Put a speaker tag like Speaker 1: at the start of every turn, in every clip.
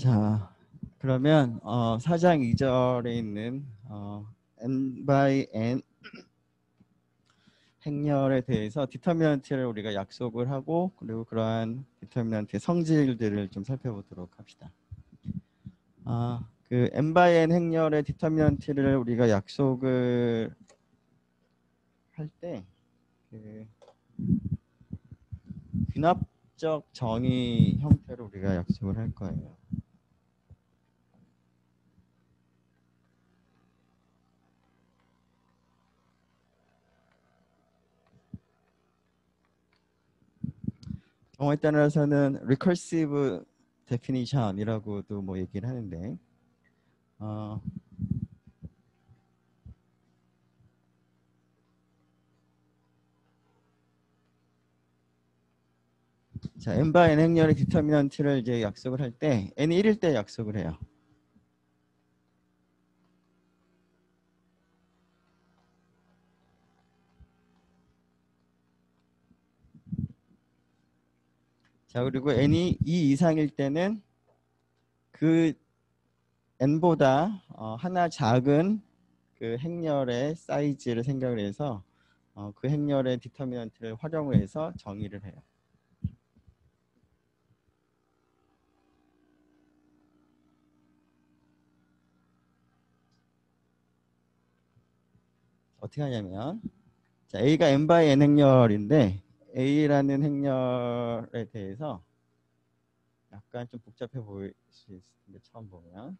Speaker 1: 자, 그러면 4장 2절에 있는 n by n 행렬에 대해서 디터미넌트를 우리가 약속을 하고 그리고 그러한 디터미넌트의 성질들을 좀 살펴보도록 합시다. 그 n by n 행렬의 디터미넌트를 우리가 약속을 할 때 그 귀납적 정의 형태로 우리가 약속을 할 거예요. 경우에 따라서는 recursive definition이라고도 뭐 얘기를 하는데 자, n by n 행렬의 디터미넌트를 이제 약속을 할 때 n이 1일 때 약속을 해요. 자, 그리고 n이 2 이상일 때는 그 n보다 하나 작은 그 행렬의 사이즈를 생각을 해서 그 행렬의 디터미넌트를 활용을 해서 정의를 해요. 어떻게 하냐면 자, A가 n by n 행렬인데 A라는 행렬에 대해서 약간 좀 복잡해 보일 수 있을 텐데 처음 보면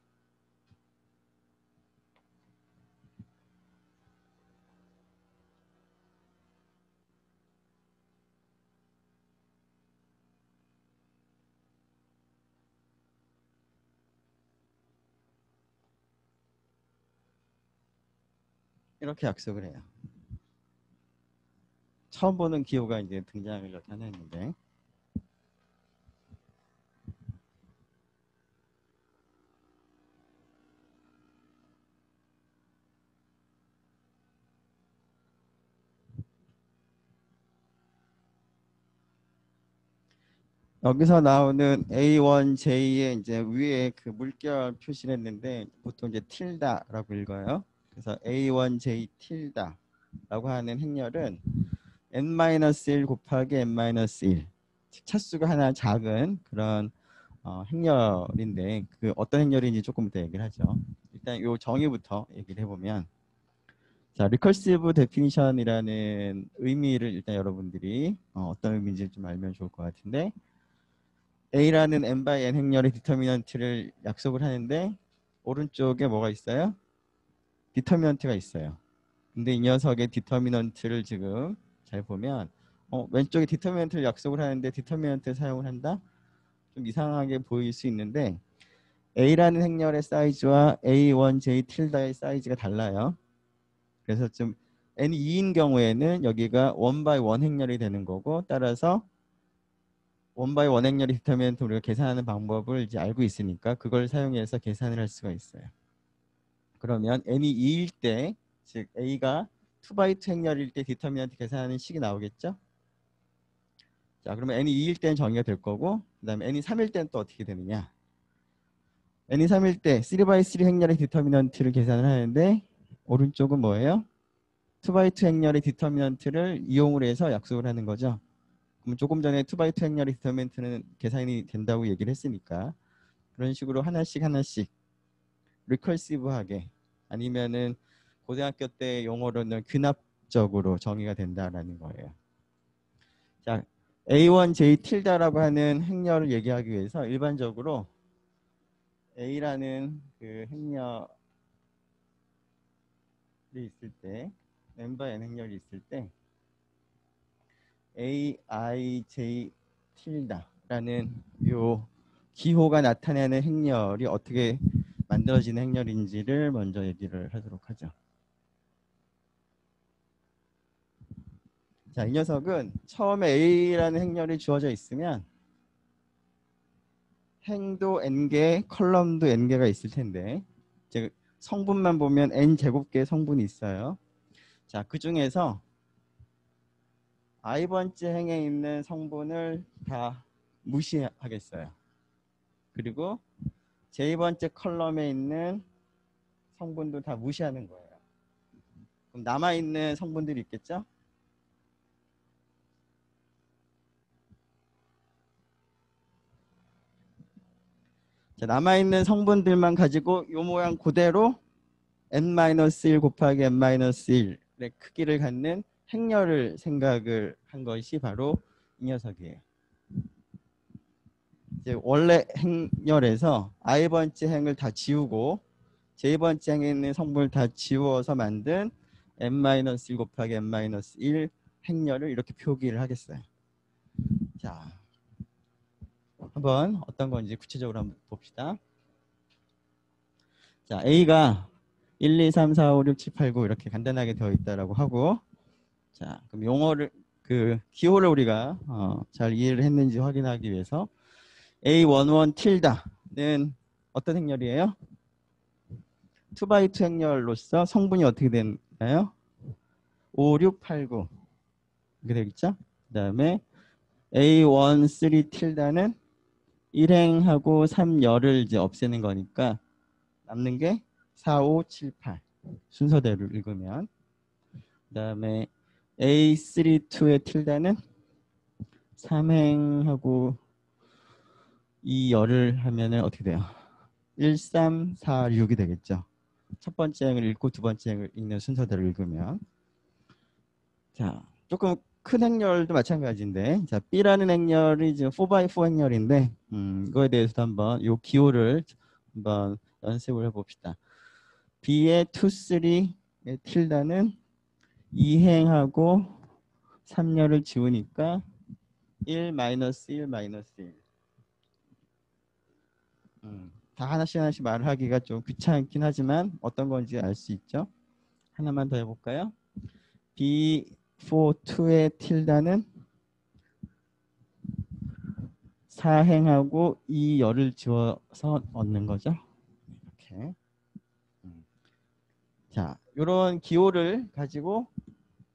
Speaker 1: 이렇게 약속을 해요. 처음 보는 기호가 이제 등장을 나타내는데 여기서 나오는 A1J의 이제 위에 그 물결 표시를 했는데 보통 이제 틸다라고 읽어요. 그래서 A1J 틸다라고 하는 행렬은 n-1 곱하기 n-1 즉 차수가 하나 작은 그런 행렬인데 그 어떤 행렬인지 조금 더 얘기를 하죠. 일단 이 정의부터 얘기를 해보면 자, recursive definition이라는 의미를 일단 여러분들이 어떤 의미인지 좀 알면 좋을 것 같은데 A라는 n by n 행렬의 디터미넌트를 약속을 하는데 오른쪽에 뭐가 있어요? 디터미넌트가 있어요. 근데 이 녀석의 디터미넌트를 지금 잘 보면 왼쪽에 디터미넌트를 약속을 하는데 디터미넌트를 사용을 한다? 좀 이상하게 보일 수 있는데 A라는 행렬의 사이즈와 A1J 틸다의 사이즈가 달라요. 그래서 좀 n이 2인 경우에는 여기가 1 by 1 행렬이 되는 거고 따라서 1 by 1 행렬의 디터미넌트 우리가 계산하는 방법을 이제 알고 있으니까 그걸 사용해서 계산을 할 수가 있어요. 그러면 n이 2일 때, 즉 a가 2 by 2 행렬일 때 디터미넌트 계산하는 식이 나오겠죠? 자, 그러면 n이 2일 때는 정의가 될 거고 그 다음에 n이 3일 때는 또 어떻게 되느냐? n이 3일 때 3 by 3 행렬의 디터미넌트를 계산을 하는데 오른쪽은 뭐예요? 2 by 2 행렬의 디터미넌트를 이용을 해서 약속을 하는 거죠. 그럼 조금 전에 2 by 2 행렬의 디터미넌트는 계산이 된다고 얘기를 했으니까 그런 식으로 하나씩 하나씩 리컬시브하게 아니면은 고등학교 때 용어로는 귀납적으로 정의가 된다라는 거예요. 자, A1J 틸다라고 하는 행렬을 얘기하기 위해서 일반적으로 A라는 그 행렬이 있을 때 n by n 행렬이 있을 때 AIJ 틸다라는 요 기호가 나타내는 행렬이 어떻게 만들어지는 행렬인지를 먼저 얘기를 하도록 하죠. 자, 이 녀석은 처음에 A라는 행렬이 주어져 있으면 행도 n개, 컬럼도 n개가 있을 텐데 이제 성분만 보면 n제곱개의 성분이 있어요. 자, 그 중에서 i번째 행에 있는 성분을 다 무시하겠어요. 그리고 제2번째 컬럼에 있는 성분도 다 무시하는 거예요. 그럼 남아있는 성분들이 있겠죠? 자, 남아있는 성분들만 가지고 이 모양 그대로 n-1 곱하기 n-1의 크기를 갖는 행렬을 생각을 한 것이 바로 이 녀석이에요. 이제 원래 행렬에서 i번째 행을 다 지우고 j번째 행에 있는 성분을 다 지워서 만든 n-1 곱하기 n-1 행렬을 이렇게 표기를 하겠어요. 자, 한번 어떤 건지 구체적으로 한번 봅시다. 자, A가 1, 2, 3, 4, 5, 6, 7, 8, 9 이렇게 간단하게 되어 있다라고 하고, 자, 그럼 용어를 기호를 우리가 잘 이해를 했는지 확인하기 위해서 A11 틸다는 어떤 행렬이에요? 2x2 행렬로서 성분이 어떻게 되나요? 5, 6, 8, 9 이렇게 되겠죠? 그 다음에 A13 틸다는 1행하고 3열을 이제 없애는 거니까 남는 게 4, 5, 7, 8 순서대로 읽으면, 그 다음에 A32의 틸다는 3행하고 2열을 하면은 어떻게 돼요? 1, 3, 4, 6이 되겠죠. 첫 번째 행을 읽고 두 번째 행을 읽는 순서대로 읽으면, 자, 조금 큰 행렬도 마찬가지인데, 자, B라는 행렬이 지금 4x4 행렬인데, 이거에 대해서도 한번 요 기호를 한번 연습을 해봅시다. B의 2, 3의 틸다는 2행하고 3열을 지우니까 1, 마이너스 1, 마이너스 1. 다 하나씩 말을 하기가 좀 귀찮긴 하지만 어떤 건지 알 수 있죠. 하나만 더 해볼까요? B42의 틸다는 4행하고 2열을 지워서 얻는 거죠. 이렇게. 자, 이런 기호를 가지고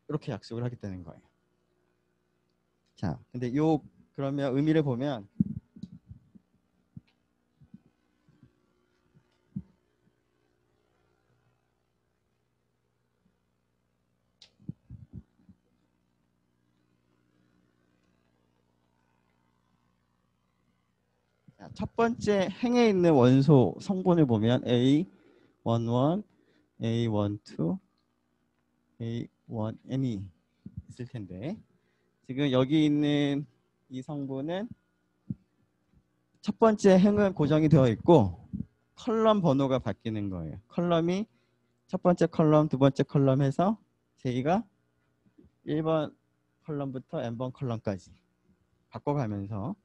Speaker 1: 이렇게 약속을 하겠다는 거예요. 자, 근데 그러면 의미를 보면, 자, 첫 번째 행에 있는 원소 성분을 보면 A11, A12, A1N이 있을 텐데, 지금 여기 있는 이 성분은 첫 번째 행은 고정이 되어 있고 컬럼 번호가 바뀌는 거예요. 컬럼이 첫 번째 컬럼, 두 번째 컬럼 해서 J가 1번 컬럼부터 n번 컬럼까지 바꿔가면서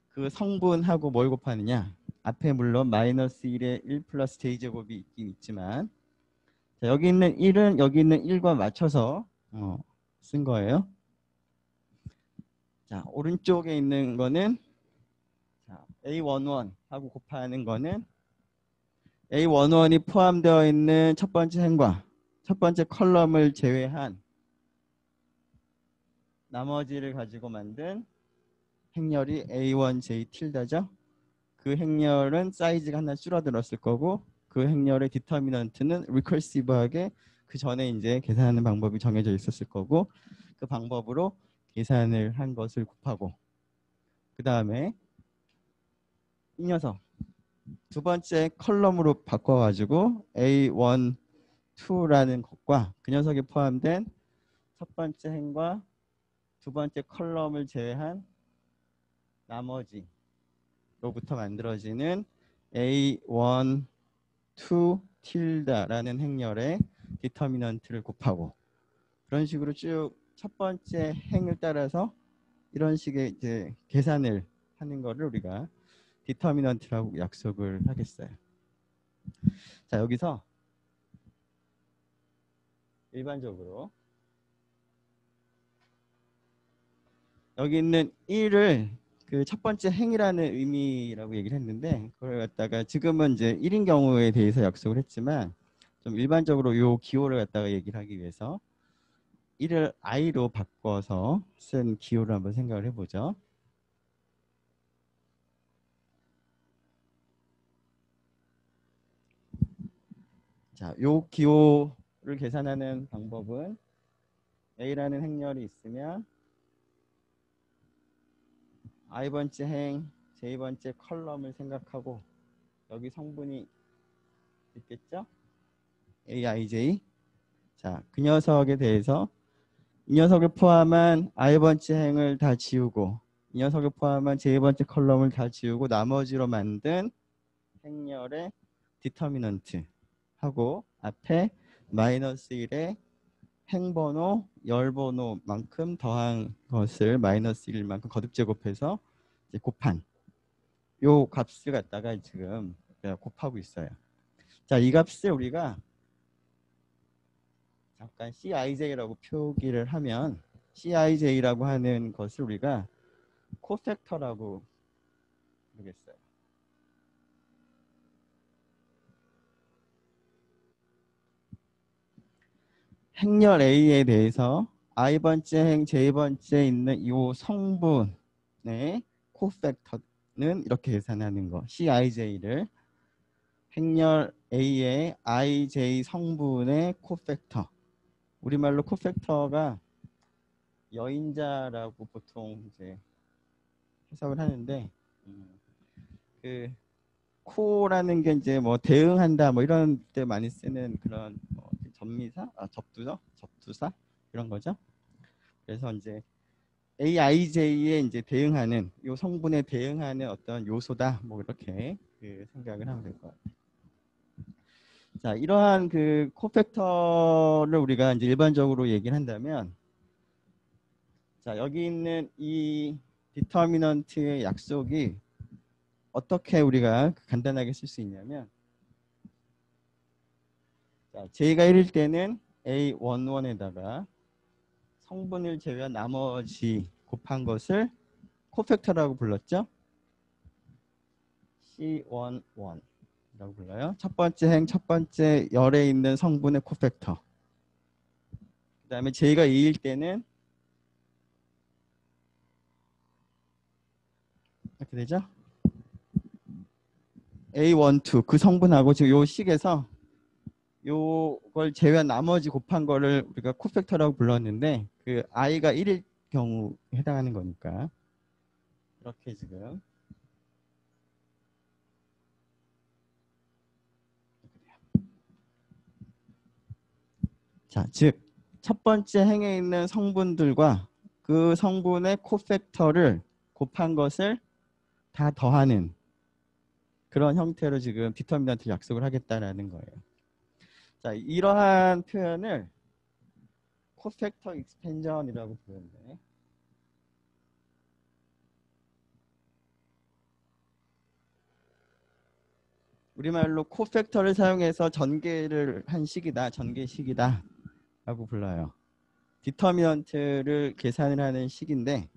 Speaker 1: 그 성분하고 뭘 곱하느냐, 앞에 물론 마이너스 1에 1 플러스 J제곱이 있긴 있지만, 자, 여기 있는 1은 여기 있는 1과 맞춰서 쓴 거예요. 자, 오른쪽에 있는 거는 A11하고 곱하는 거는 A11이 포함되어 있는 첫 번째 행과 첫 번째 컬럼을 제외한 나머지를 가지고 만든 행렬이 A1J 틸다죠. 그 행렬은 사이즈가 하나 줄어들었을 거고, 그 행렬의 디터미넌트는 리커시브하게 그 전에 이제 계산하는 방법이 정해져 있었을 거고, 그 방법으로 계산을 한 것을 곱하고, 그 다음에 이 녀석 두 번째 컬럼으로 바꿔가지고 A1, 2라는 것과 그 녀석이 포함된 첫 번째 행과 두 번째 컬럼을 제외한 나머지로부터 만들어지는 A1, 2 틸다라는 행렬의 디터미넌트를 곱하고, 그런 식으로 쭉 첫 번째 행을 따라서 이런 식의 이제 계산을 하는 거를 우리가 디터미넌트라고 약속을 하겠어요. 자, 여기서 일반적으로 여기 있는 1을 그 첫 번째 행이라는 의미라고 얘기를 했는데, 그걸 갖다가 지금은 이제 1인 경우에 대해서 약속을 했지만, 좀 일반적으로 요 기호를 갖다가 얘기를 하기 위해서 1을 i로 바꿔서 쓴 기호를 한번 생각을 해보죠. 자, 요 기호를 계산하는 방법은 A라는 행렬이 있으면 I번째 행, J번째 컬럼을 생각하고 여기 성분이 있겠죠? A, I, J. 자, 그 녀석에 대해서 이 녀석을 포함한 I번째 행을 다 지우고 이 녀석을 포함한 J번째 컬럼을 다 지우고 나머지로 만든 행렬의 디터미넌트 하고 앞에 마이너스 1의 행번호, 열번호만큼 더한 것을 마이너스 1만큼 거듭 제곱해서 이제 곱한 요 값을 갖다가 지금 곱하고 있어요. 자, 이 값을 우리가 잠깐 CIJ라고 표기를 하면 CIJ라고 하는 것을 우리가 코팩터라고 부르겠어요. 행렬 A에 대해서 I번째 행, J번째 있는 이 성분의 코팩터는 이렇게 계산하는 거. CIJ를 행렬 A의 IJ 성분의 코팩터. 우리말로 코팩터가 여인자라고 보통 이제 해석을 하는데 그 코라는 게 이제 뭐 대응한다 뭐 이런 때 많이 쓰는 그런 뭐 접미사, 접두사 이런 거죠. 그래서 이제 AIJ에 이제 대응하는 요 성분에 대응하는 어떤 요소다 뭐 이렇게 생각을 하면 될 것 같아요. 자, 이러한 그 코팩터를 우리가 이제 일반적으로 얘기를 한다면, 자, 여기 있는 이 디터미넌트의 약속이 어떻게 우리가 간단하게 쓸 수 있냐면, 자, J가 1일 때는 A11에다가 성분을 제외한 나머지 곱한 것을 코팩터라고 불렀죠. C11 라고 불러요. 첫 번째 행, 첫 번째 열에 있는 성분의 코팩터. 그 다음에 J가 2일 때는 이렇게 되죠. A12 그 성분하고 지금 요 식에서 요걸 제외한 나머지 곱한 거를 우리가 코팩터라고 불렀는데 그 I가 1일 경우에 해당하는 거니까 이렇게 지금 자, 즉 첫 번째 행에 있는 성분들과 그 성분의 코팩터를 곱한 것을 다 더하는 그런 형태로 지금 디터미넌트 약속을 하겠다라는 거예요. 자, 이러한 표현을 코팩터 익스펜전이라고 부르는데 우리말로 코팩터를 사용해서 전개를 한 식이다, 전개식이다 라고 불러요. 디터미넌트를 계산을 하는 식인데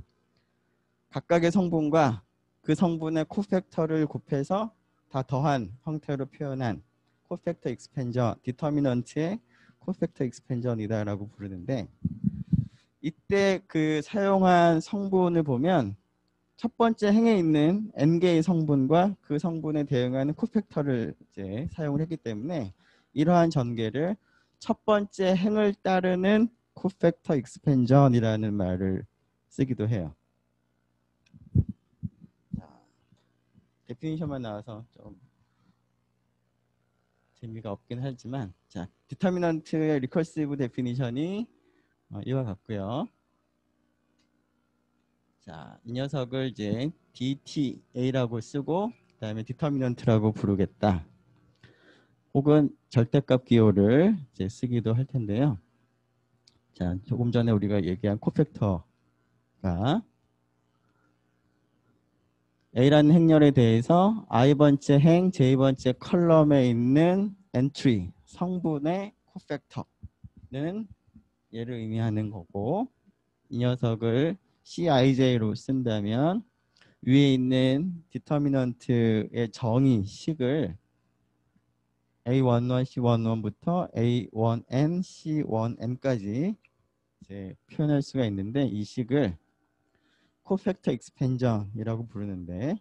Speaker 1: 각각의 성분과 그 성분의 코팩터를 곱해서 다 더한 형태로 표현한 코팩터 익스펜전, 디터미넌트의 코팩터 익스펜전이다라고 부르는데 이때 그 사용한 성분을 보면 첫 번째 행에 있는 n개의 성분과 그 성분에 대응하는 코팩터를 이제 사용을 했기 때문에 이러한 전개를 첫 번째 행을 따르는 코팩터 익스펜전이라는 말을 쓰기도 해요. 데피니션만 나와서 좀 재미가 없긴 하지만 자, 디터미넌트의 리커시브 데피니션이 이와 같고요. 자, 이 녀석을 이제 DTA라고 쓰고 그다음에 디터미넌트라고 부르겠다. 혹은 절대값 기호를 이제 쓰기도 할 텐데요. 자, 조금 전에 우리가 얘기한 코팩터가 A라는 행렬에 대해서 I번째 행, J번째 컬럼에 있는 엔트리, 성분의 코팩터는 얘를 의미하는 거고 이 녀석을 CIJ로 쓴다면 위에 있는 디터미넌트의 정의 식을 A11, C11부터 A1N, C1N까지 이제 표현할 수가 있는데 이 식을 코팩터 익스펜전이라고 부르는데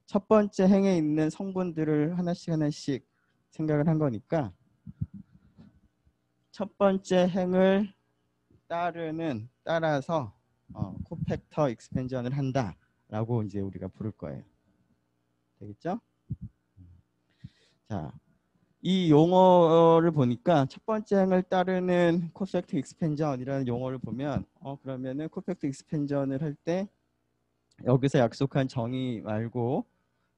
Speaker 1: 첫 번째 행에 있는 성분들을 하나씩 생각을 한 거니까 첫 번째 행을 따라서 코팩터 익스펜전을 한다라고 이제 우리가 부를 거예요. 되겠죠? 자, 이 용어를 보니까 첫 번째 행을 따르는 코팩터 익스펜전이라는 용어를 보면 그러면은 코팩터 익스펜전을 할 때 여기서 약속한 정의 말고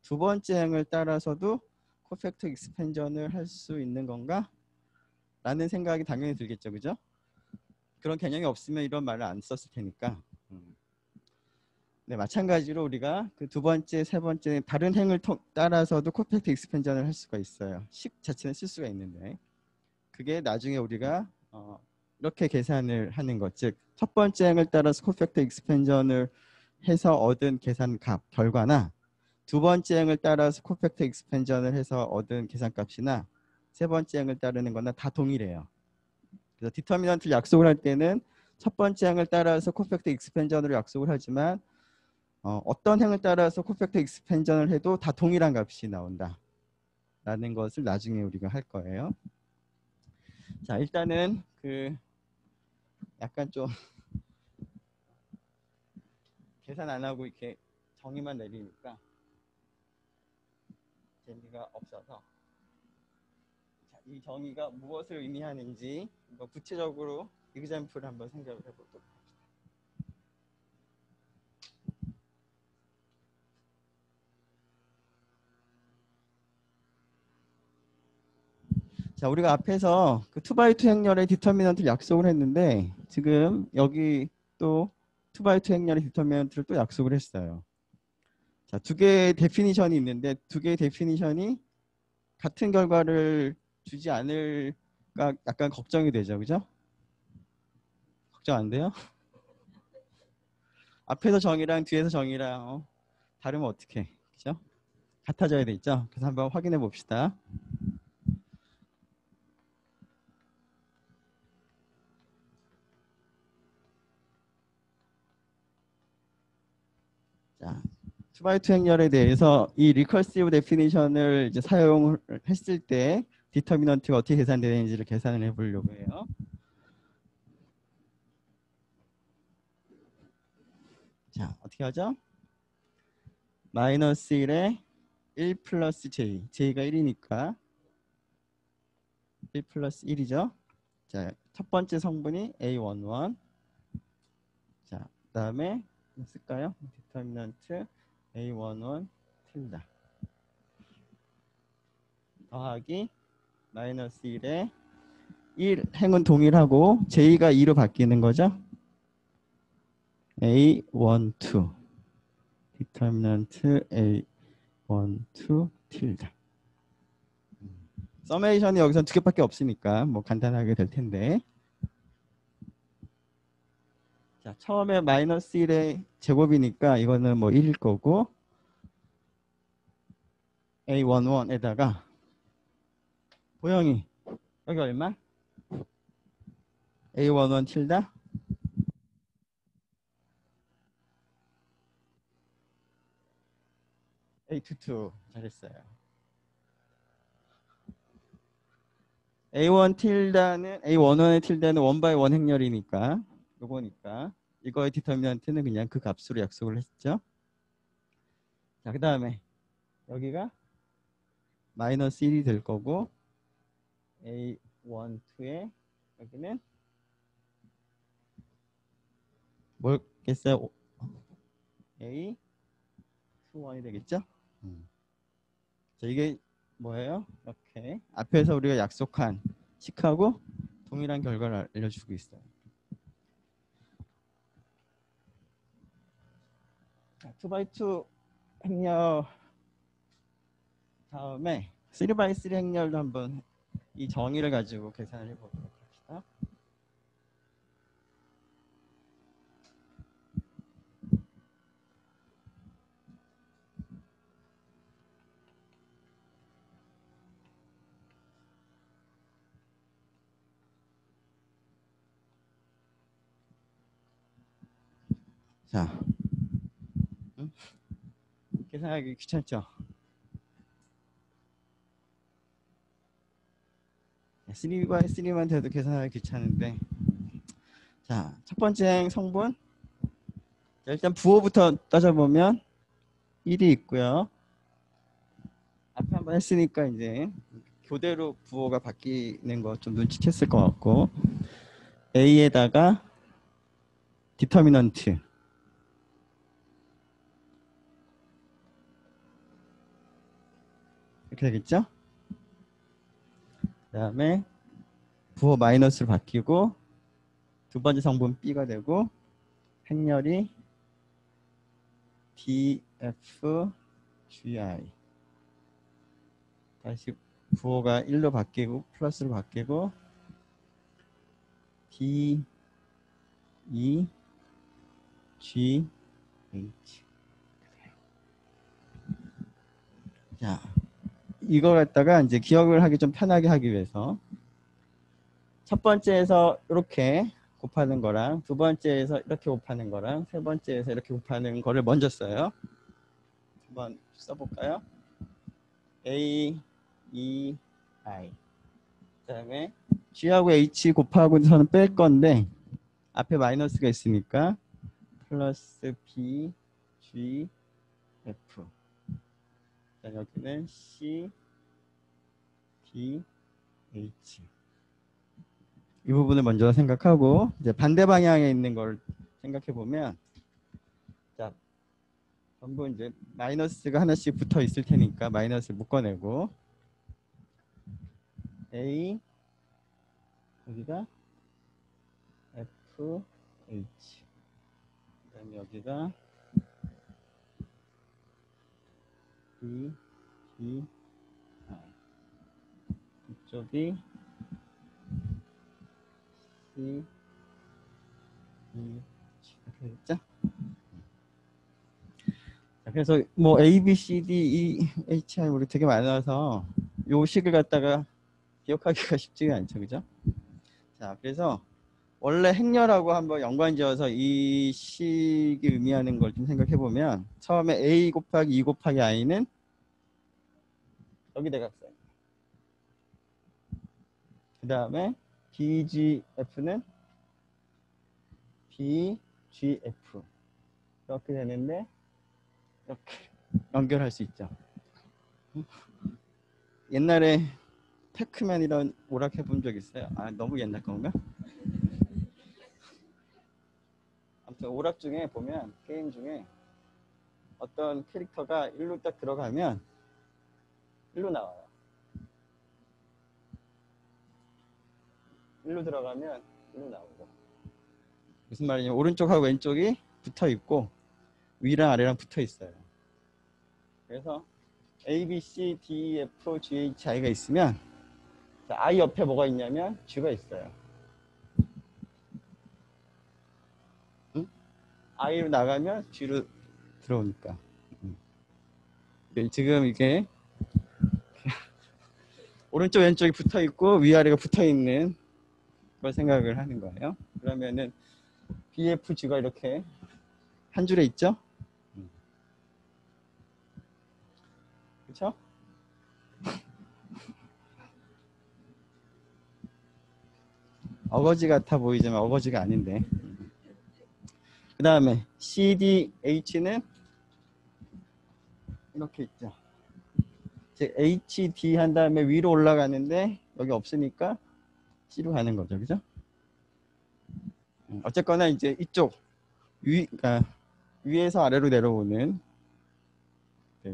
Speaker 1: 두 번째 행을 따라서도 코팩터 익스펜전을 할 수 있는 건가? 라는 생각이 당연히 들겠죠. 그죠? 그런 개념이 없으면 이런 말을 안 썼을 테니까. 네, 마찬가지로 우리가 그 두 번째, 세 번째 다른 행을 따라서도 코팩터 익스펜전을 할 수가 있어요. 식 자체는 쓸 수가 있는데 그게 나중에 우리가 이렇게 계산을 하는 것, 즉 첫 번째 행을 따라서 코팩터 익스펜전을 해서 얻은 계산 값 결과나 두 번째 행을 따라서 코팩터 익스펜전을 해서 얻은 계산값이나 세 번째 행을 따르는 거나 다 동일해요. 그래서 디터미넌트를 약속을 할 때는 첫 번째 행을 따라서 코팩터 익스펜전으로 약속을 하지만 어떤 행을 따라서 코팩터 익스펜전을 해도 다 동일한 값이 나온다 라는 것을 나중에 우리가 할 거예요. 자, 일단은 그 약간 좀 계산 안 하고 이렇게 정의만 내리니까 재미가 없어서, 자, 이 정의가 무엇을 의미하는지 구체적으로 example을 한번 생각을 해보도록 합시다. 자, 우리가 앞에서 그 2x2 행렬의 디터미넌트를 약속을 했는데 지금 여기 또 2x2 행렬의 디터미넌트를 또 약속을 했어요. 자, 두 개의 데피니션이 있는데 두 개의 데피니션이 같은 결과를 주지 않을까 약간 걱정이 되죠. 그죠? 걱정 안 돼요? 앞에서 정의랑 뒤에서 정의랑 다르면 어떡해. 그죠? 같아져야 돼 있죠? 그래서 한번 확인해 봅시다. 자, 2x2 행렬에 대해서 이 리커시브 데피니션을 이제 사용했을 때 디터미넌트가 어떻게 계산되는지를 계산을 해보려고 해요. 자, 어떻게 하죠? 마이너스 1에 1 플러스 j, j가 1이니까 1 플러스 1이죠. 자, 첫 번째 성분이 A11. 자, 그 다음에 쓸까요? 디터미넌트 A11 tilda 더하기 마이너스 1에 1 행은 동일하고 j가 2로 바뀌는 거죠. A12 디터미넌트 A12 tilda. 서메이션이 여기서 두 개밖에 없으니까 뭐 간단하게 될 텐데. 자, 처음에 마이너스 1의 제곱이니까 이거는 뭐 1일 거고 A11에다가 보영이 여기 얼마? A11 tilda A22 잘했어요. A1 tilda는 A11의 tilda는 1/1 행렬이니까 요거니까 이거의 디터미넌트는 그냥 그 값으로 약속을 했죠. 자, 그 다음에 여기가 마이너스 1이 될 거고 A12에 여기는 뭐겠어요? A21이 되겠죠? 자, 이게 뭐예요? 이렇게 앞에서 우리가 약속한 식하고 동일한 결과를 알려주고 있어요. 자, 2x2 행렬 다음에 3x3 행렬도 한번 이 정의를 가지고 계산을 해보도록 합시다. 자, 계산하기 귀찮죠? 3x3만 돼도 계산하기 귀찮은데. 자, 첫 번째 성분. 자, 일단 부호부터 따져보면 1이 있고요. 앞에 한번 했으니까 이제 교대로 부호가 바뀌는 거 좀 눈치챘을 것 같고, A에다가 디터미넌트 이렇게 되겠죠? 그 다음에 부호 마이너스로 바뀌고 두 번째 성분 B가 되고 행렬이 DFGI, 다시 부호가 1로 바뀌고 플러스로 바뀌고 DEGH. 자, 이거 갖다가 이제 기억을 하기 좀 편하게 하기 위해서 첫 번째에서 이렇게 곱하는 거랑 두 번째에서 이렇게 곱하는 거랑 세 번째에서 이렇게 곱하는 거를 먼저 써요. 한번 써볼까요? A, E, I. 그다음에 G하고 H 곱하고서는 뺄 건데 앞에 마이너스가 있으니까 플러스 B, G, F. 자, 여기는 C, D, H. 이 부분을 먼저 생각하고 이제 반대 방향에 있는 걸 생각해 보면, 자, 전부 이제 마이너스가 하나씩 붙어 있을 테니까 마이너스를 묶어내고 A, 여기가 F, H, 그다음에 여기가 D, G, I, 이쪽이 C, E, G 이렇게 됐죠? 그래서 뭐 A, B, C, D, E, H, I 우리 되게 많아서 요 식을 갖다가 기억하기가 쉽지가 않죠, 그죠? 자, 그래서 원래 행렬하고 한번 연관지어서 이 식이 의미하는 걸 좀 생각해 보면 처음에 A 곱하기 2 곱하기 I는 여기 대각선. 그 다음에 BGF는 BGF 이렇게 되는데 이렇게 연결할 수 있죠. 옛날에 패크맨 이런 오락 해본 적 있어요? 아, 너무 옛날 건가? 아무튼 오락 중에 보면 게임 중에 어떤 캐릭터가 일로 딱 들어가면 일로 나와요. 일로 들어가면 일로 나오고. 무슨 말이냐면 오른쪽하고 왼쪽이 붙어 있고 위랑 아래랑 붙어 있어요. 그래서 A, B, C, D, F, G, H, I가 있으면 I 옆에 뭐가 있냐면 G가 있어요. 응? I로 나가면 G로 들어오니까. 지금 이게 오른쪽 왼쪽이 붙어 있고 위아래가 붙어 있는 걸 생각을 하는 거예요. 그러면은 BFG가 이렇게 한 줄에 있죠? 그렇죠? 어거지 같아 보이지만 어거지가 아닌데. 그 다음에 CDH는 이렇게 있죠. 즉 HD 한 다음에 위로 올라가는데 여기 없으니까 C로 가는 거죠, 그죠? 어쨌거나 이제 이쪽 그러니까 위에서 아래로 내려오는,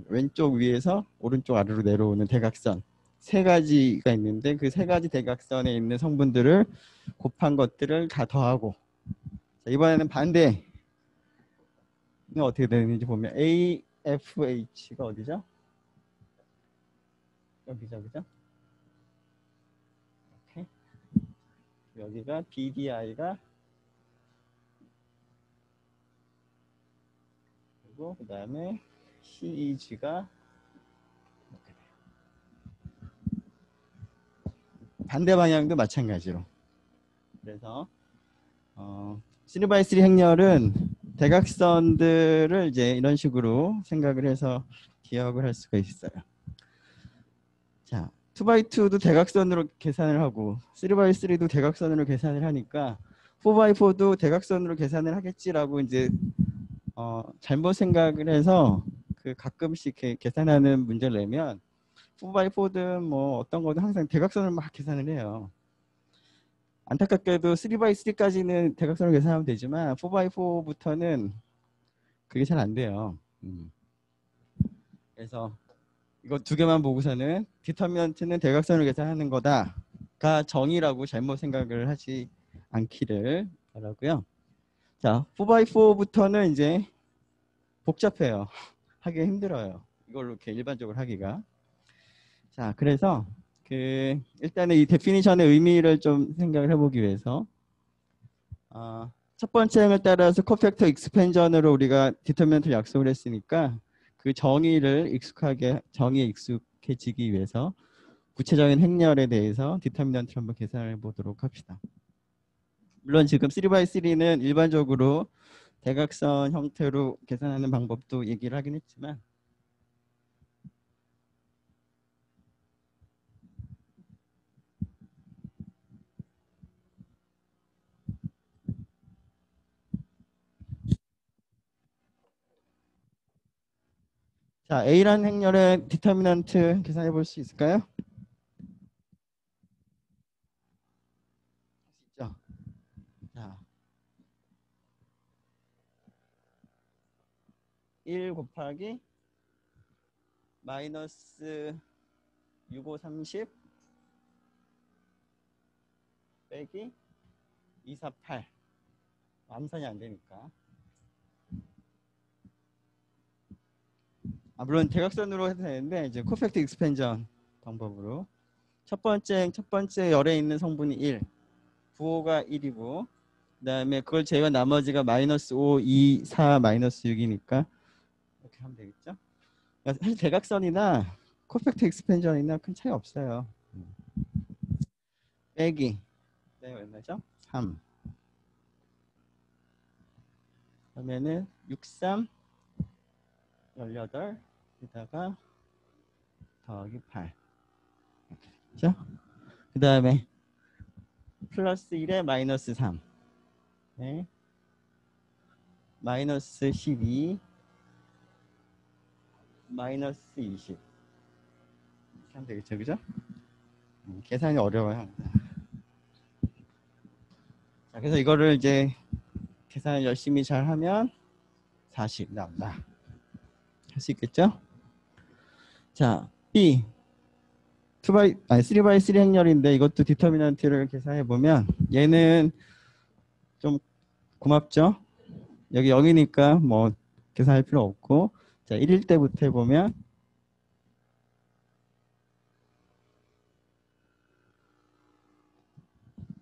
Speaker 1: 왼쪽 위에서 오른쪽 아래로 내려오는 대각선 세 가지가 있는데 그 세 가지 대각선에 있는 성분들을 곱한 것들을 다 더하고, 자, 이번에는 반대는 어떻게 되는지 보면 AFH가 어디죠? 여기죠, 그죠? 이렇게. 여기가 BDI가 그리고 그 다음에 CEG가 이렇게 돼요. 반대 방향도 마찬가지로. 그래서 3x3 행렬은 대각선들을 이제 이런 식으로 생각을 해서 기억을 할 수가 있어요. 자, 2x2도 대각선으로 계산을 하고 3x3도 대각선으로 계산을 하니까 4x4도 대각선으로 계산을 하겠지라고 이제 잘못 생각을 해서 그 가끔씩 이렇게 계산하는 문제를 내면 4x4든 뭐 어떤 거든 항상 대각선을 막 계산을 해요. 안타깝게도 3x3까지는 대각선을 계산하면 되지만 4x4부터는 그게 잘 안 돼요. 그래서 이거 두 개만 보고서는 디터미넌트는 대각선을 계산하는 거다가 정의라고 잘못 생각을 하지 않기를 바라고요. 자, 4x4부터는 이제 복잡해요. 하기 힘들어요. 이걸로 이렇게 일반적으로 하기가. 자, 그래서 일단은 이 데피니션의 의미를 좀 생각을 해보기 위해서 첫 번째 행을 따라서 코팩터 익스펜전으로 우리가 디터미넌트를 약속을 했으니까 그 정의에 익숙해지기 위해서 구체적인 행렬에 대해서 디터미넌트를 한번 계산해 보도록 합시다. 물론 지금 3x3는 일반적으로 대각선 형태로 계산하는 방법도 얘기를 하긴 했지만 자, A라는 행렬의 디터미넌트 계산해 볼 수 있을까요? 있죠. 자, 1 곱하기 마이너스 6, 5, 30 빼기 2, 4, 8 암산이 안 되니까 물론 대각선으로 해도 되는데 이제 코팩트 익스펜전 방법으로 첫 번째 열에 있는 성분이 1 부호가 1이고 그 다음에 그걸 제외한 나머지가 마이너스 5, 2, 4, 마이너스 6이니까 이렇게 하면 되겠죠. 그러니까 사실 대각선이나 코팩트 익스펜전이나 큰 차이 없어요. 빼기 얼마죠? 3 그러면은 6, 3 18 에다가 더하기 8 그렇죠? 그 다음에 플러스 1에 마이너스 3 네. 마이너스 12 마이너스 20 이렇게 하면 되겠죠, 그죠? 계산이 어려워요. 자, 그래서 이거를 이제 계산을 열심히 잘 하면 40 나온다. 할 수 있겠죠? 자, B 3x3 행렬인데 이것도 디터미넌트를 계산해 보면 얘는 좀 고맙죠? 여기 0이니까 뭐 계산할 필요 없고 자, 1일 때부터 해보면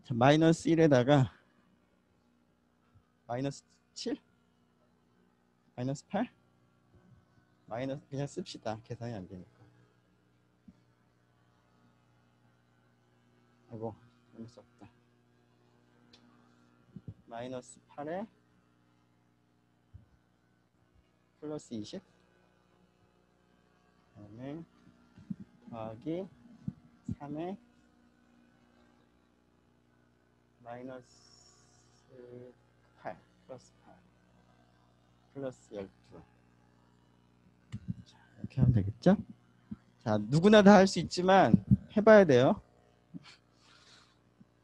Speaker 1: 자, 마이너스 1에다가 마이너스 7? 마이너스 8? 마이너스 그냥 씁시다. 계산이 안 되니까. 아이고, 너무 썼다. 마이너스 8에 플러스 20 그다음에 더하기 3에 마이너스 8 플러스 8 플러스 12 자, 이렇게 하면 되겠죠? 자, 누구나 다 할 수 있지만 해봐야 돼요.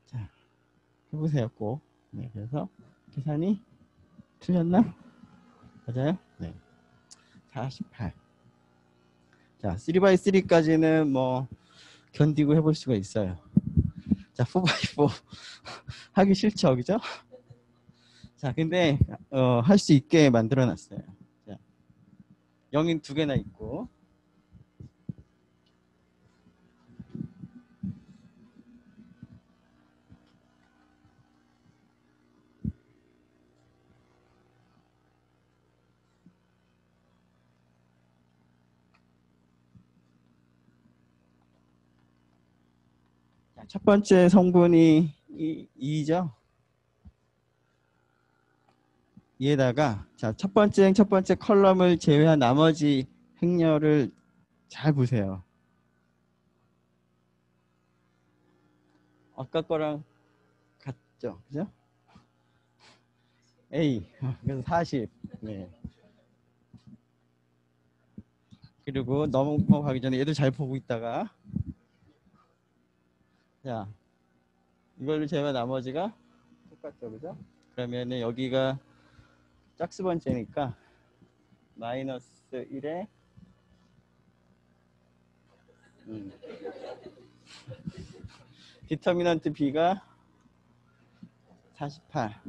Speaker 1: 자, 해보세요 꼭. 네, 그래서 계산이 틀렸나? 맞아요? 네. 48. 자, 3x3까지는 뭐 견디고 해볼 수가 있어요. 자, 4x4 하기 싫죠, 그죠? 자, 근데 할 수 있게 만들어 놨어요. 자, 0인 두 개나 있고 자, 첫 번째 성분이 2죠. 이에다가 자, 첫 번째 컬럼을 제외한 나머지 행렬을 잘 보세요. 아까 거랑 같죠, 그죠? A. 그래서 40. 네. 그리고 넘어가기 전에 얘도 잘 보고 있다가 자 이걸로 제가 나머지가 똑같죠, 그죠? 그러면은 여기가 짝수 번째니까 마이너스 1에 디터미넌트 B가 48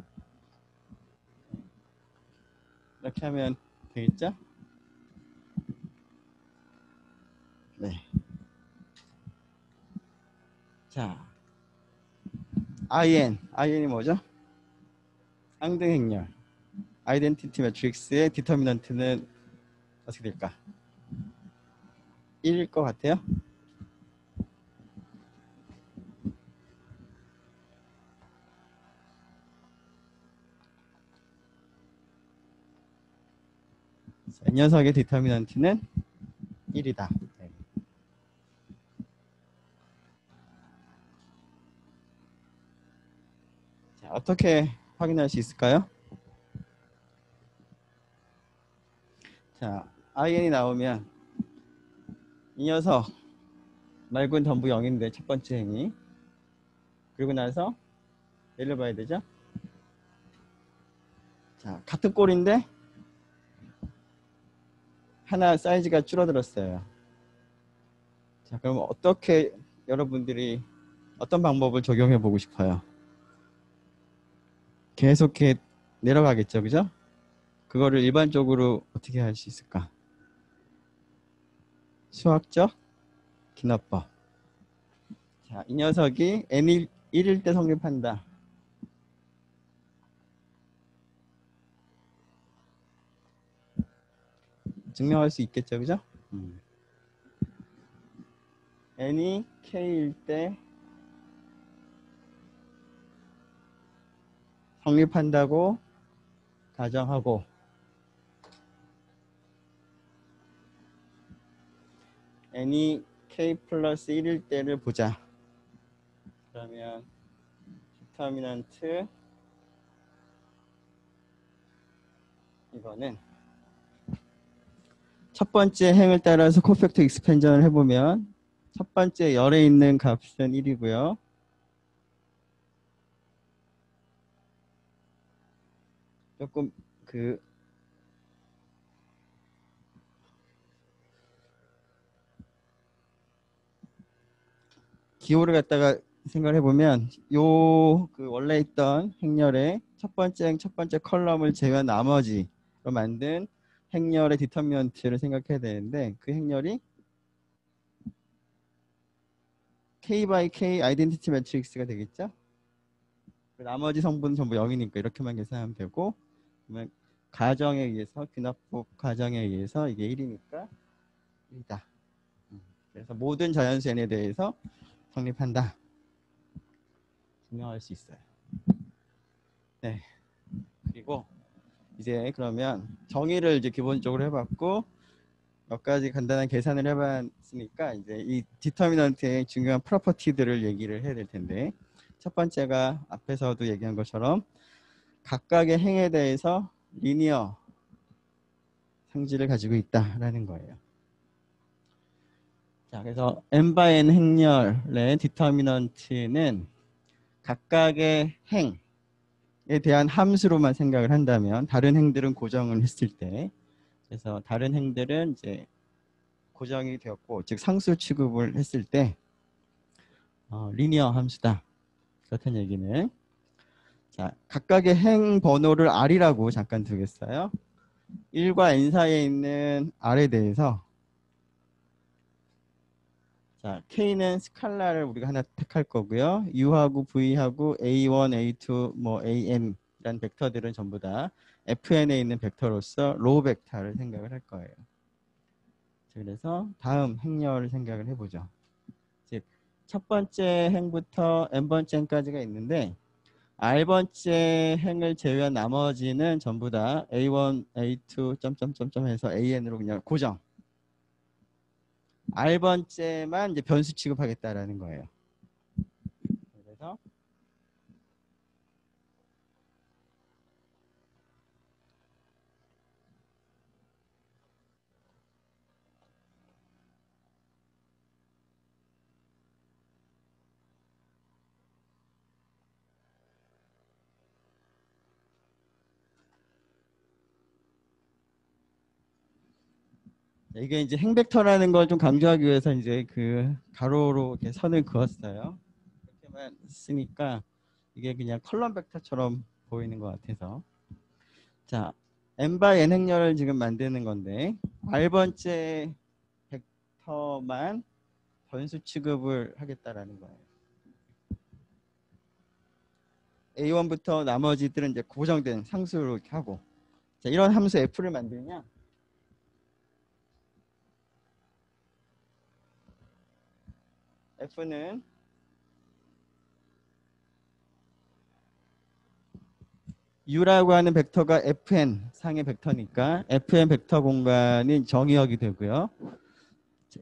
Speaker 1: 이렇게 하면 되겠죠? 네. 자, IN이 뭐죠? 쌍등 행렬. 아이덴티티 매트릭스의 디터미넌트는 어떻게 될까? 1일 것 같아요? 이 녀석의 디터미넌트는 1이다. 네. 자, 어떻게 확인할 수 있을까요? 자, IN이 나오면 이 녀석 말고는 전부 0인데 첫 번째 행이. 그리고 나서 얘를 봐야 되죠? 자, 같은 꼴인데 하나 사이즈가 줄어들었어요. 자, 그럼 어떻게 여러분들이 어떤 방법을 적용해 보고 싶어요? 계속 이렇게 내려가겠죠, 그죠? 그거를 일반적으로 어떻게 할 수 있을까? 수학적 기납법. 자, 이 녀석이 n 1일 때 성립한다. 증명할 수 있겠죠, 그죠? n이 k일 때 성립한다고 가정하고 n이 k 플러스 1일 때를 보자. 그러면 디터미넌트 이거는 첫 번째 행을 따라서 코팩터 익스펜전을 해보면 첫 번째 열에 있는 값은 1이고요. 조금 기호를 갖다가 생각을 해보면 원래 있던 행렬의 첫 번째 컬럼을 제외한 나머지로 만든 행렬의 디터미넌트를 생각해야 되는데 그 행렬이 K by K 아이덴티티 매트릭스가 되겠죠? 나머지 성분은 전부 0이니까 이렇게만 계산하면 되고 그러면 가정에 의해서 귀납법 가정에 의해서 이게 1이니까 1이다. 그래서 모든 자연수 n에 대해서 성립한다. 증명할 수 있어요. 네. 그리고 이제 그러면 정의를 이제 기본적으로 해봤고 몇 가지 간단한 계산을 해봤으니까 이제 이 디터미넌트의 중요한 프로퍼티들을 얘기를 해야 될 텐데 첫 번째가 앞에서도 얘기한 것처럼 각각의 행에 대해서 리니어 성질을 가지고 있다라는 거예요. 자, 그래서 n by n 행렬의 디터미넌트는 각각의 행에 대한 함수로만 생각을 한다면 다른 행들은 고정을 했을 때 그래서 다른 행들은 이제 고정이 되었고 즉 상수 취급을 했을 때 리니어 함수다. 그렇다는 얘기는 자 각각의 행 번호를 r이라고 잠깐 두겠어요. 1과 n 사이에 있는 r에 대해서 자 k는 스칼라를 우리가 하나 택할 거고요. u하고 v하고 a1, a2, 뭐 an 이란 벡터들은 전부 다 fn에 있는 벡터로서 로우 벡터를 생각을 할 거예요. 그래서 다음 행렬을 생각을 해보죠. 즉 첫 번째 행부터 n번째 행까지가 있는데 r번째 행을 제외한 나머지는 전부 다 a1, a2, 점점점점 해서 an으로 그냥 고정. r번째만 이제 변수 취급하겠다라는 거예요. 그래서 이게 이제 행벡터라는 걸 좀 강조하기 위해서 이제 그 가로로 이렇게 선을 그었어요. 이렇게만 쓰니까 이게 그냥 컬럼 벡터처럼 보이는 것 같아서. 자, n by n 행렬을 지금 만드는 건데 r번째 벡터만 변수 취급을 하겠다라는 거예요. A1부터 나머지들은 이제 고정된 상수로 이렇게 하고. 자, 이런 함수 f를 만들면 f는 u라고 하는 벡터가 fn 상의 벡터니까 fn 벡터 공간이 정의역이 되고요.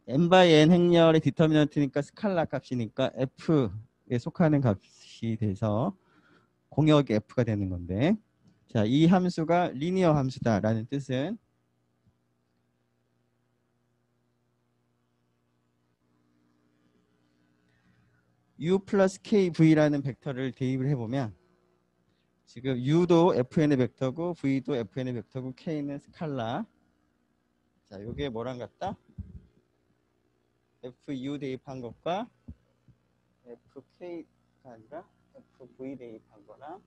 Speaker 1: n by n 행렬의 디터미넌트니까 스칼라 값이니까 f에 속하는 값이 돼서 공역이 f가 되는 건데, 자, 이 함수가 리니어 함수다라는 뜻은 u 플러스 kv라는 벡터를 대입을 해보면 지금 u도 fn의 벡터고 v도 fn의 벡터고 k는 스칼라. 자, 이게 뭐랑 같다? fu 대입한 것과 fk가 아니라 fv 대입한 거랑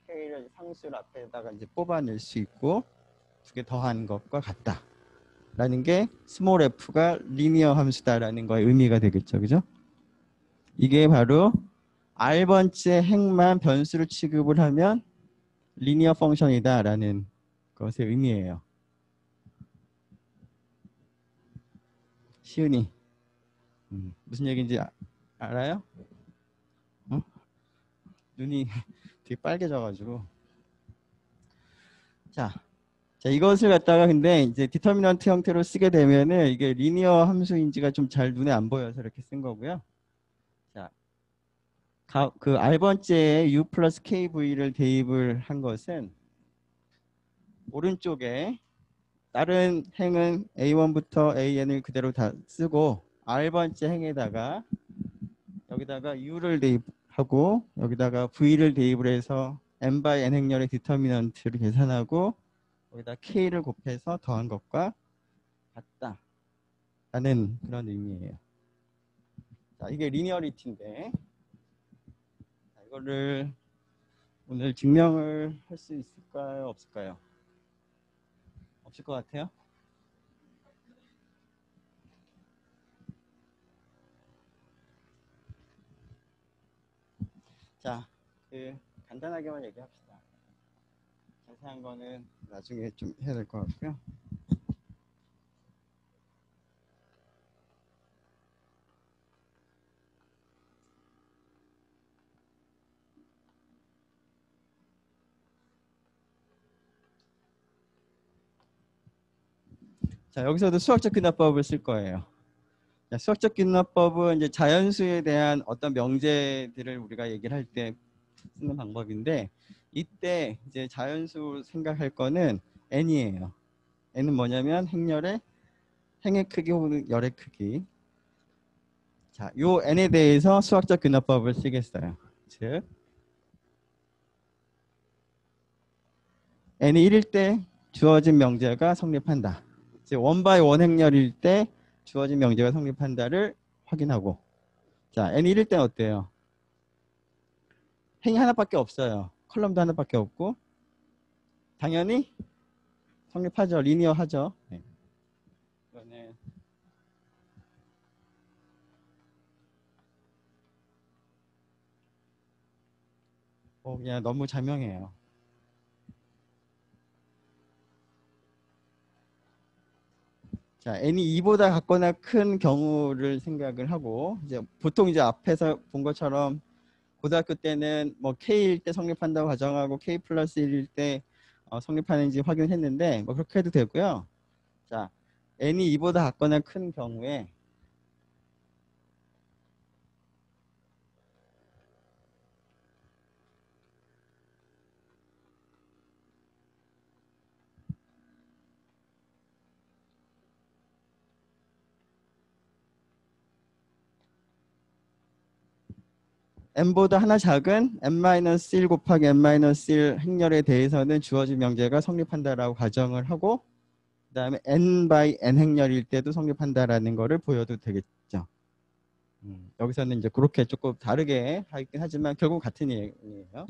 Speaker 1: k를 상수를 앞에다가 이제 뽑아낼 수 있고 두 개 더한 것과 같다 라는 게 스몰 f가 리니어 함수다라는 거의 의미가 되겠죠. 그죠? 이게 바로 r번째 행만 변수를 취급을 하면 리니어 펑션이다 라는 것의 의미예요. 시은이 무슨 얘기인지 알아요? 어? 눈이 되게 빨개져가지고. 자, 이것을 갖다가 근데 이제 디터미넌트 형태로 쓰게 되면은 이게 리니어 함수인지가 좀 잘 눈에 안 보여서 이렇게 쓴 거고요. 자, 그 r번째에 u 플러스 kv를 대입을 한 것은 오른쪽에 다른 행은 a1부터 an을 그대로 다 쓰고 r번째 행에다가 여기다가 u를 대입하고 여기다가 v를 대입을 해서 n by n 행렬의 디터미넌트를 계산하고 여기다 k를 곱해서 더한 것과 같다 라는 그런 의미예요. 자, 이게 리니어리티인데 이거를 오늘 증명을 할 수 있을까요? 없을까요? 없을 것 같아요. 자, 간단하게만 얘기합시다. 자세한 거는 나중에 좀 해야 될 것 같고요. 자, 여기서도 수학적 귀납법을 쓸 거예요. 자, 수학적 귀납법은 이제 자연수에 대한 어떤 명제들을 우리가 얘기를 할 때 쓰는 방법인데 이때 이제 자연수 생각할 거는 n이에요. n은 뭐냐면 행의 크기 혹은 열의 크기. 자, 요 n에 대해서 수학적 귀납법을 쓰겠어요. 즉 n이 1일 때 주어진 명제가 성립한다. 즉 원바이 원 행렬일 때 주어진 명제가 성립한다를 확인하고. 자, n이 1일 때는 어때요? 행이 하나밖에 없어요. 컬럼도 하나밖에 없고 당연히 성립하죠. 리니어하죠. 네. 이거는 그냥 너무 자명해요. 자, n이 2보다 같거나 큰 경우를 생각을 하고 이제 보통 이제 앞에서 본 것처럼 고등학교 때는 뭐 K일 때 성립한다고 가정하고 K 플러스 1일 때 성립하는지 확인했는데 뭐 그렇게 해도 되고요. 자, n이 2보다 같거나 큰 경우에 n보다 하나 작은 n-1 곱하기 n-1 행렬에 대해서는 주어진 명제가 성립한다라고 가정을 하고 그다음에 n by n 행렬일 때도 성립한다라는 거를 보여도 되겠죠. 여기서는 이제 그렇게 조금 다르게 하긴 하지만 결국 같은 얘기예요.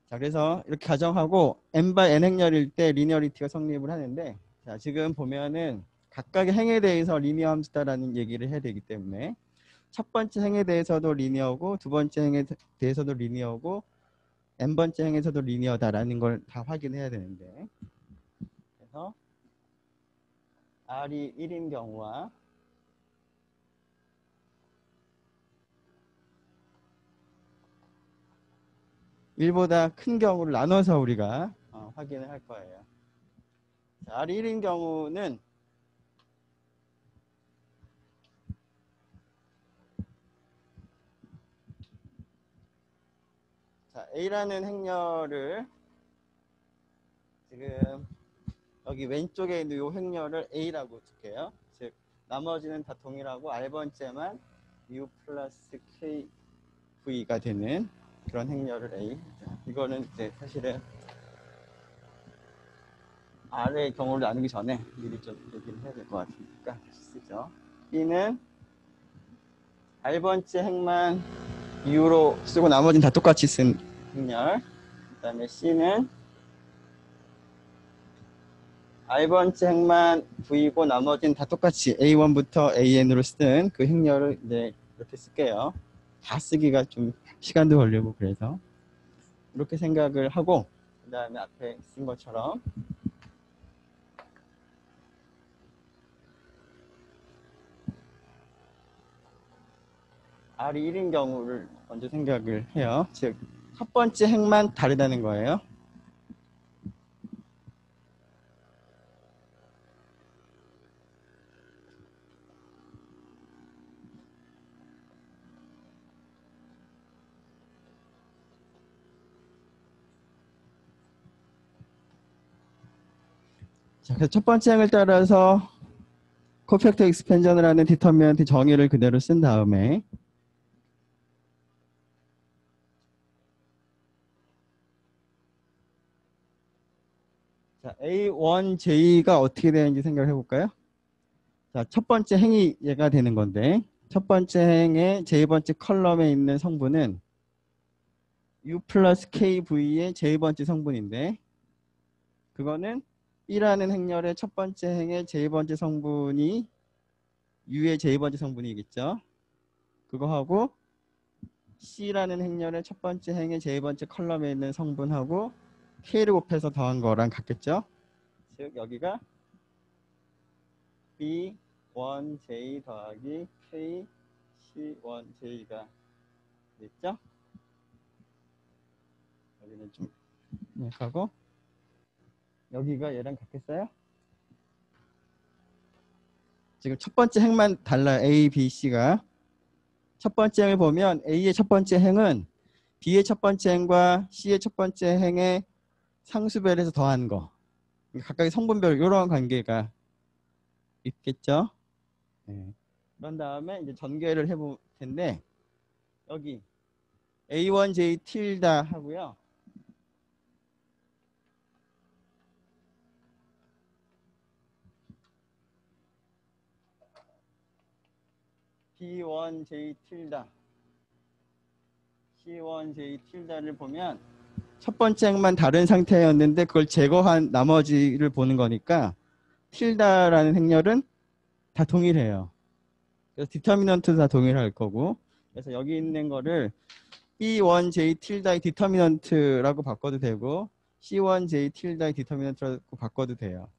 Speaker 1: 자, 그래서 이렇게 가정하고 n by n 행렬일 때 리니어리티가 성립을 하는데, 자, 지금 보면은 각각의 행에 대해서 리니어 함수다라는 얘기를 해야 되기 때문에 첫 번째 행에 대해서도 리니어고 두 번째 행에 대해서도 리니어고 n번째 행에서도 리니어다라는 걸 다 확인해야 되는데, 그래서 R이 1인 경우와 1보다 큰 경우를 나눠서 우리가 확인을 할 거예요. 자, R이 1인 경우는 자, A라는 행렬을 지금 여기 왼쪽에 있는 이 행렬을 A라고 줄게요. 즉 나머지는 다 동일하고 R번째만 U 플러스 KV가 되는 그런 행렬을 A. 자, 이거는 이제 사실은 R의 경우를 나누기 전에 미리 좀 얘기를 해야 될 것 같으니까 쓰죠. B는 R번째 행만 U로 쓰고 나머지는 다 똑같이 쓴 행렬. 그 다음에 C는 R번째 행만 V고 나머지는 다 똑같이 A1부터 AN으로 쓴 그 행렬을 이제 이렇게 쓸게요. 다 쓰기가 좀 시간도 걸리고 그래서 이렇게 생각을 하고, 그 다음에 앞에 쓴 것처럼 R이 1인 경우를 먼저 생각을 해요. 즉 첫 번째 행만 다르다는 거예요. 자, 그래서 첫 번째 행을 따라서 코팩터 익스펜전을 하는 디터미넌트 정의를 그대로 쓴 다음에 자, A1J가 어떻게 되는지 생각해 볼까요? 자, 첫 번째 행이 얘가 되는 건데, 첫 번째 행의 제2번째 컬럼에 있는 성분은 U 플러스 KV의 제2번째 성분인데, 그거는 B라는 행렬의 첫 번째 행의 제2번째 성분이 U의 제2번째 성분이겠죠. 그거하고 C라는 행렬의 첫 번째 행의 제2번째 컬럼에 있는 성분하고 K를 곱해서 더한 거랑 같겠죠. 즉 여기가 B1J 더하기 KC1J가 됐죠. 여기는 좀 하고 여기가 얘랑 같겠어요? 지금 첫 번째 행만 달라요. A, B, C가. 첫 번째 행을 보면 A의 첫 번째 행은 B의 첫 번째 행과 C의 첫 번째 행의 상수별에서 더한 거. 각각의 성분별 이런 관계가 있겠죠. 네. 그런 다음에 이제 전개를 해볼 텐데 여기 A1J 틸다 하고요. B1J 틸다, C1J 틸다를 보면 첫 번째 행만 다른 상태였는데 그걸 제거한 나머지를 보는 거니까 틸다라는 행렬은 다 동일해요. 그래서 디터미넌트도 다 동일할 거고, 그래서 여기 있는 거를 B1J 틸다의 디터미넌트라고 바꿔도 되고 C1J 틸다의 디터미넌트라고 바꿔도 돼요.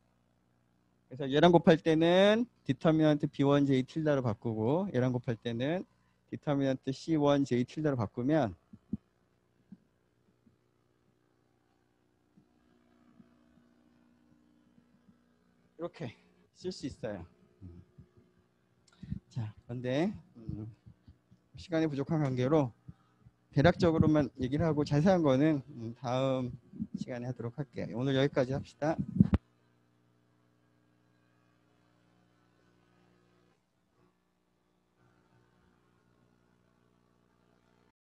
Speaker 1: 그래서 얘랑 곱할 때는 디터미넌트 B1J 틸다로 바꾸고 얘랑 곱할 때는 디터미넌트 C1J 틸다로 바꾸면 이렇게 쓸 수 있어요. 자, 그런데 시간이 부족한 관계로 대략적으로만 얘기를 하고 자세한 거는 다음 시간에 하도록 할게요. 오늘 여기까지 합시다.